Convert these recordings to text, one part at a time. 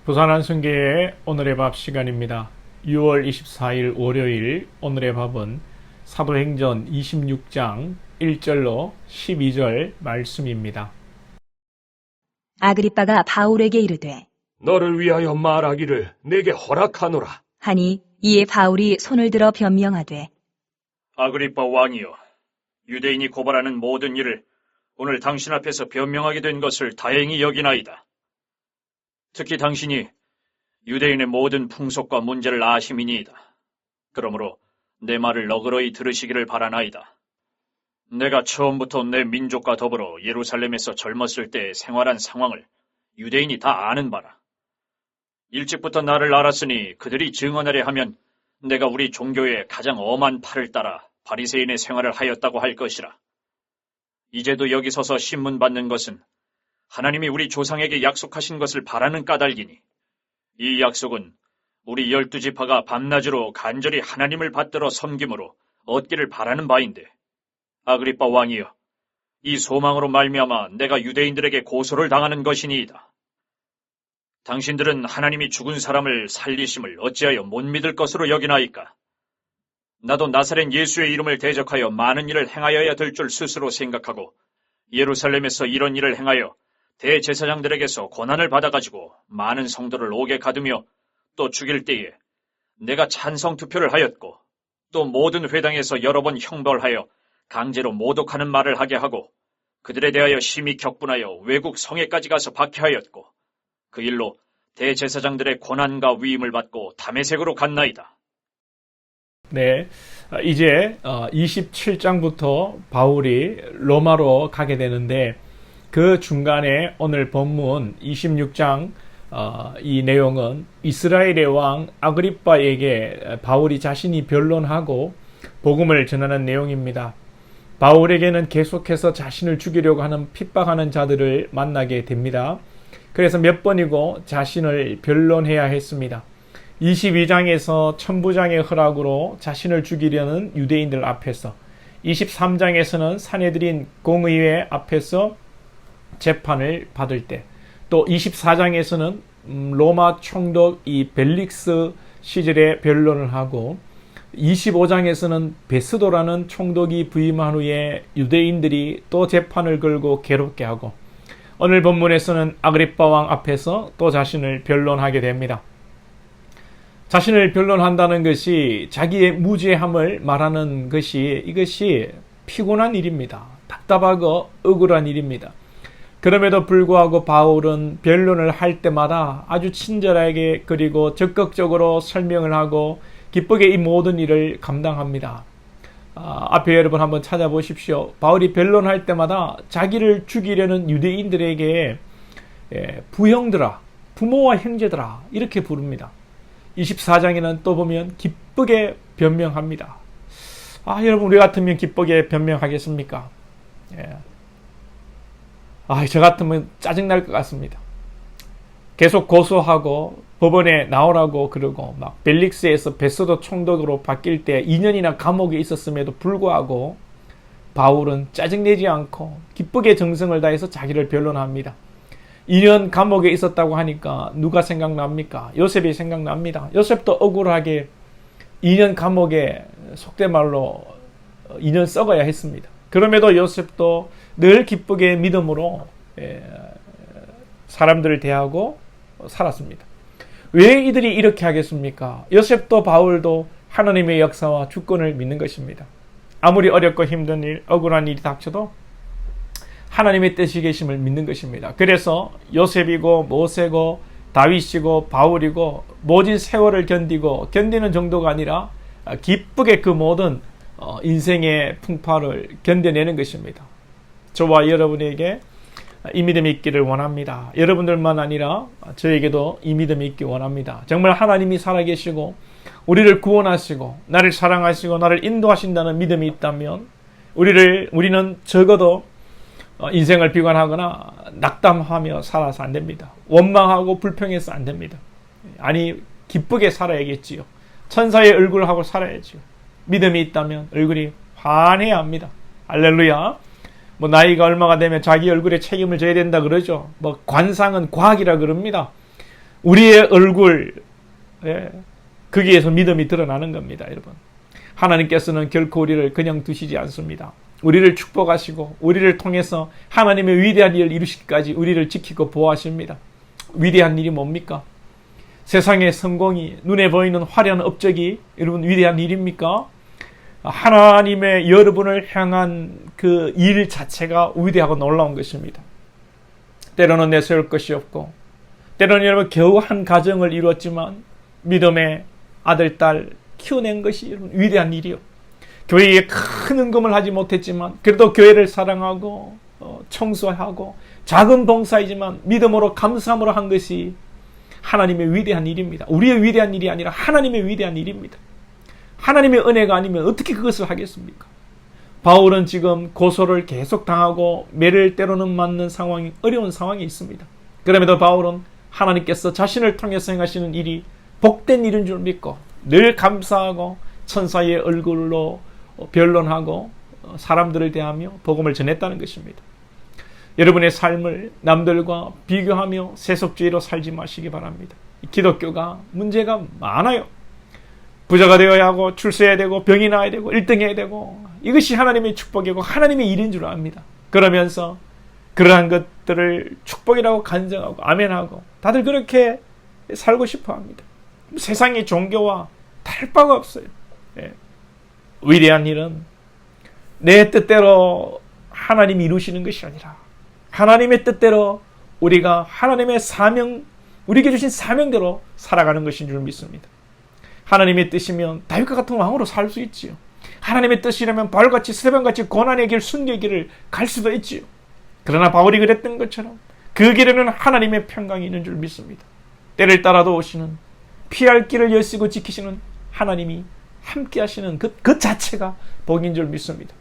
부산 한성교회 오늘의 밥 시간입니다. 6월 24일 월요일 오늘의 밥은 사도행전 26장 1절로 12절 말씀입니다. 아그리빠가 바울에게 이르되 너를 위하여 말하기를 내게 허락하노라. 하니 이에 바울이 손을 들어 변명하되 아그리빠 왕이여, 유대인이 고발하는 모든 일을 오늘 당신 앞에서 변명하게 된 것을 다행히 여기나이다. 특히 당신이 유대인의 모든 풍속과 문제를 아심이니이다. 그러므로 내 말을 너그러이 들으시기를 바라나이다. 내가 처음부터 내 민족과 더불어 예루살렘에서 젊었을 때 생활한 상황을 유대인이 다 아는 바라. 일찍부터 나를 알았으니 그들이 증언하려 하면 내가 우리 종교의 가장 엄한 팔을 따라 바리새인의 생활을 하였다고 할 것이라. 이제도 여기 서서 신문 받는 것은 하나님이 우리 조상에게 약속하신 것을 바라는 까닭이니 이 약속은 우리 12지파가 밤낮으로 간절히 하나님을 받들어 섬김으로 얻기를 바라는 바인데, 아그리빠 왕이여, 이 소망으로 말미암아 내가 유대인들에게 고소를 당하는 것이니이다. 당신들은 하나님이 죽은 사람을 살리심을 어찌하여 못 믿을 것으로 여기나이까? 나도 나사렛 예수의 이름을 대적하여 많은 일을 행하여야 될 줄 스스로 생각하고 예루살렘에서 이런 일을 행하여 대제사장들에게서 권한을 받아가지고 많은 성도를 옥에 가두며 또 죽일 때에 내가 찬성 투표를 하였고 또 모든 회당에서 여러 번 형벌하여 강제로 모독하는 말을 하게 하고 그들에 대하여 심히 격분하여 외국 성에까지 가서 박해하였고 그 일로 대제사장들의 권한과 위임을 받고 다메섹으로 갔나이다. 네, 이제 27장부터 바울이 로마로 가게 되는데 그 중간에 오늘 본문 26장 이 내용은 이스라엘의 왕 아그리빠에게 바울이 자신이 변론하고 복음을 전하는 내용입니다. 바울에게는 계속해서 자신을 죽이려고 하는 핍박하는 자들을 만나게 됩니다. 그래서 몇 번이고 자신을 변론해야 했습니다. 22장에서 천부장의 허락으로 자신을 죽이려는 유대인들 앞에서, 23장에서는 사내들인 공의회 앞에서 재판을 받을 때, 또 24장에서는 로마 총독 이 벨릭스 시절에 변론을 하고 25장에서는 베스도라는 총독이 부임한 후에 유대인들이 또 재판을 걸고 괴롭게 하고, 오늘 본문에서는 아그리빠 왕 앞에서 또 자신을 변론하게 됩니다. 자신을 변론한다는 것이 자기의 무죄함을 말하는 것이, 이것이 피곤한 일입니다. 답답하고 억울한 일입니다. 그럼에도 불구하고 바울은 변론을 할 때마다 아주 친절하게 그리고 적극적으로 설명을 하고 기쁘게 이 모든 일을 감당합니다. 앞에 여러분 한번 찾아보십시오. 바울이 변론할 때마다 자기를 죽이려는 유대인들에게 부형들아, 부모와 형제들아 이렇게 부릅니다. 24장에는 또 보면 기쁘게 변명합니다. 여러분 우리 같으면 기쁘게 변명하겠습니까? 저 같으면 짜증날 것 같습니다. 계속 고소하고 법원에 나오라고 그러고 막 벨릭스에서 베스도 총독으로 바뀔 때 2년이나 감옥에 있었음에도 불구하고 바울은 짜증내지 않고 기쁘게 정성을 다해서 자기를 변론합니다. 2년 감옥에 있었다고 하니까 누가 생각납니까? 요셉이 생각납니다. 요셉도 억울하게 2년 감옥에 속된 말로 2년 썩어야 했습니다. 그럼에도 요셉도 늘 기쁘게 믿음으로 사람들을 대하고 살았습니다. 왜 이들이 이렇게 하겠습니까? 요셉도 바울도 하나님의 역사와 주권을 믿는 것입니다. 아무리 어렵고 힘든 일, 억울한 일이 닥쳐도 하나님의 뜻이 계심을 믿는 것입니다. 그래서 요셉이고 모세고 다윗이고 바울이고 모진 세월을 견디는 정도가 아니라 기쁘게 그 모든 인생의 풍파를 견뎌내는 것입니다. 저와 여러분에게 이 믿음이 있기를 원합니다. 여러분들만 아니라 저에게도 이 믿음이 있기 원합니다. 정말 하나님이 살아계시고 우리를 구원하시고 나를 사랑하시고 나를 인도하신다는 믿음이 있다면 우리는 적어도 인생을 비관하거나 낙담하며 살아서 안 됩니다. 원망하고 불평해서 안 됩니다. 아니 기쁘게 살아야겠지요. 천사의 얼굴하고 살아야지요. 믿음이 있다면 얼굴이 환해야 합니다. 할렐루야. 나이가 얼마가 되면 자기 얼굴에 책임을 져야 된다 그러죠. 관상은 과학이라 그럽니다. 우리의 얼굴, 거기에서 믿음이 드러나는 겁니다, 여러분. 하나님께서는 결코 우리를 그냥 두시지 않습니다. 우리를 축복하시고 우리를 통해서 하나님의 위대한 일을 이루시기까지 우리를 지키고 보호하십니다. 위대한 일이 뭡니까? 세상의 성공이, 눈에 보이는 화려한 업적이 여러분 위대한 일입니까? 하나님의 여러분을 향한 그 일 자체가 위대하고 놀라운 것입니다. 때로는 내세울 것이 없고, 때로는 여러분 겨우 한 가정을 이루었지만 믿음의 아들, 딸 키워낸 것이 여러분 위대한 일이요. 교회에 큰 헌금을 하지 못했지만 그래도 교회를 사랑하고 청소하고 작은 봉사이지만 믿음으로 감사함으로 한 것이 하나님의 위대한 일입니다. 우리의 위대한 일이 아니라 하나님의 위대한 일입니다. 하나님의 은혜가 아니면 어떻게 그것을 하겠습니까? 바울은 지금 고소를 계속 당하고 매를 때로는 맞는 상황이, 어려운 상황이 있습니다. 그럼에도 바울은 하나님께서 자신을 통해서 행하시는 일이 복된 일인 줄 믿고 늘 감사하고 천사의 얼굴로 변론하고 사람들을 대하며 복음을 전했다는 것입니다. 여러분의 삶을 남들과 비교하며 세속주의로 살지 마시기 바랍니다. 기독교가 문제가 많아요. 부자가 되어야 하고 출세해야 되고 병이 나야 되고 1등해야 되고 이것이 하나님의 축복이고 하나님의 일인 줄 압니다. 그러면서 그러한 것들을 축복이라고 간증하고 아멘하고 다들 그렇게 살고 싶어 합니다. 세상의 종교와 다를 바가 없어요. 위대한 일은 내 뜻대로 하나님이 이루시는 것이 아니라 하나님의 뜻대로 우리가 하나님의 사명, 우리에게 주신 사명대로 살아가는 것인 줄 믿습니다. 하나님의 뜻이면 다윗과 같은 왕으로 살 수 있지요. 하나님의 뜻이라면 바울같이 스데반같이 고난의 길, 순교의 길을 갈 수도 있지요. 그러나 바울이 그랬던 것처럼 그 길에는 하나님의 평강이 있는 줄 믿습니다. 때를 따라도 오시는, 피할 길을 여시고 지키시는 하나님이 함께 하시는 그 자체가 복인 줄 믿습니다.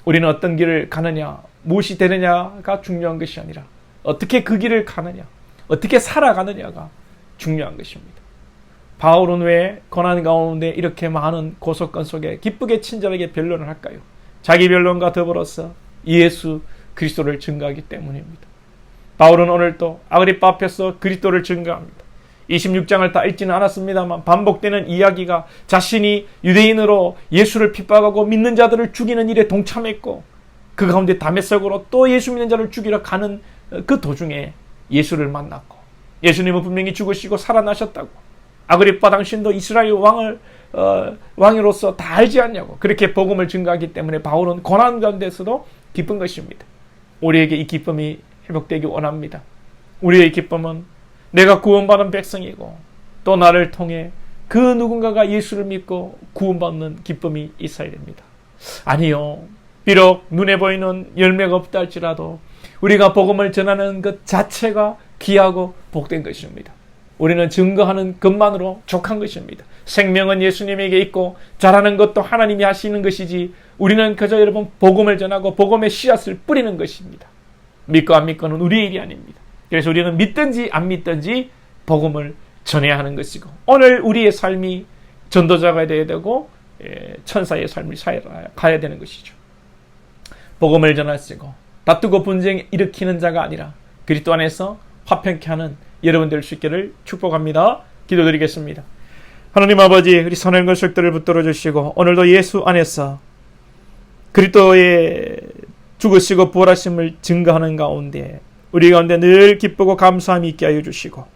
우리는 어떤 길을 가느냐, 무엇이 되느냐가 중요한 것이 아니라 어떻게 그 길을 가느냐, 어떻게 살아가느냐가 중요한 것입니다. 바울은 왜 고난 가운데 이렇게 많은 고속건 속에 기쁘게 친절하게 변론을 할까요? 자기 변론과 더불어서 예수 그리스도를 증거하기 때문입니다. 바울은 오늘도 아그리파 앞에서 그리스도를 증거합니다. 26장을 다 읽지는 않았습니다만 반복되는 이야기가 자신이 유대인으로 예수를 핍박하고 믿는 자들을 죽이는 일에 동참했고 그 가운데 다메섹으로 또 예수 믿는 자를 죽이러 가는 그 도중에 예수를 만났고 예수님은 분명히 죽으시고 살아나셨다고 아그리파 당신도 이스라엘 왕으로서 다 알지 않냐고 그렇게 복음을 증거하기 때문에 바울은 고난 가운데서도 기쁜 것입니다. 우리에게 이 기쁨이 회복되기 원합니다. 우리의 기쁨은 내가 구원받은 백성이고 또 나를 통해 그 누군가가 예수를 믿고 구원받는 기쁨이 있어야 됩니다. 아니요. 비록 눈에 보이는 열매가 없다 할지라도 우리가 복음을 전하는 것 자체가 귀하고 복된 것입니다. 우리는 증거하는 것만으로 족한 것입니다. 생명은 예수님에게 있고 자라는 것도 하나님이 하시는 것이지 우리는 그저 여러분 복음을 전하고 복음의 씨앗을 뿌리는 것입니다. 믿고 안 믿고는 우리의 일이 아닙니다. 그래서 우리는 믿든지 안 믿든지 복음을 전해야 하는 것이고 오늘 우리의 삶이 전도자가 되어야 되고 천사의 삶을 가야 되는 것이죠. 복음을 전하시고 다투고 분쟁 일으키는 자가 아니라 그리스도 안에서 화평케 하는 여러분 될 수 있기를 축복합니다. 기도드리겠습니다. 하나님 아버지 우리 선한 것들을 붙들어 주시고 오늘도 예수 안에서 그리스도의 죽으시고 부활하심을 증거하는 가운데 우리 가운데 늘 기쁘고 감사함이 있게 하여 주시고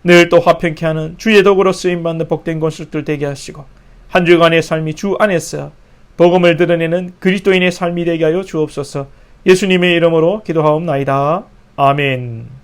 늘 또 화평케 하는 주의 도구로 쓰임받는 복된 권속들 되게 하시고 한 주간의 삶이 주 안에서 복음을 드러내는 그리스도인의 삶이 되게 하여 주옵소서. 예수님의 이름으로 기도하옵나이다. 아멘.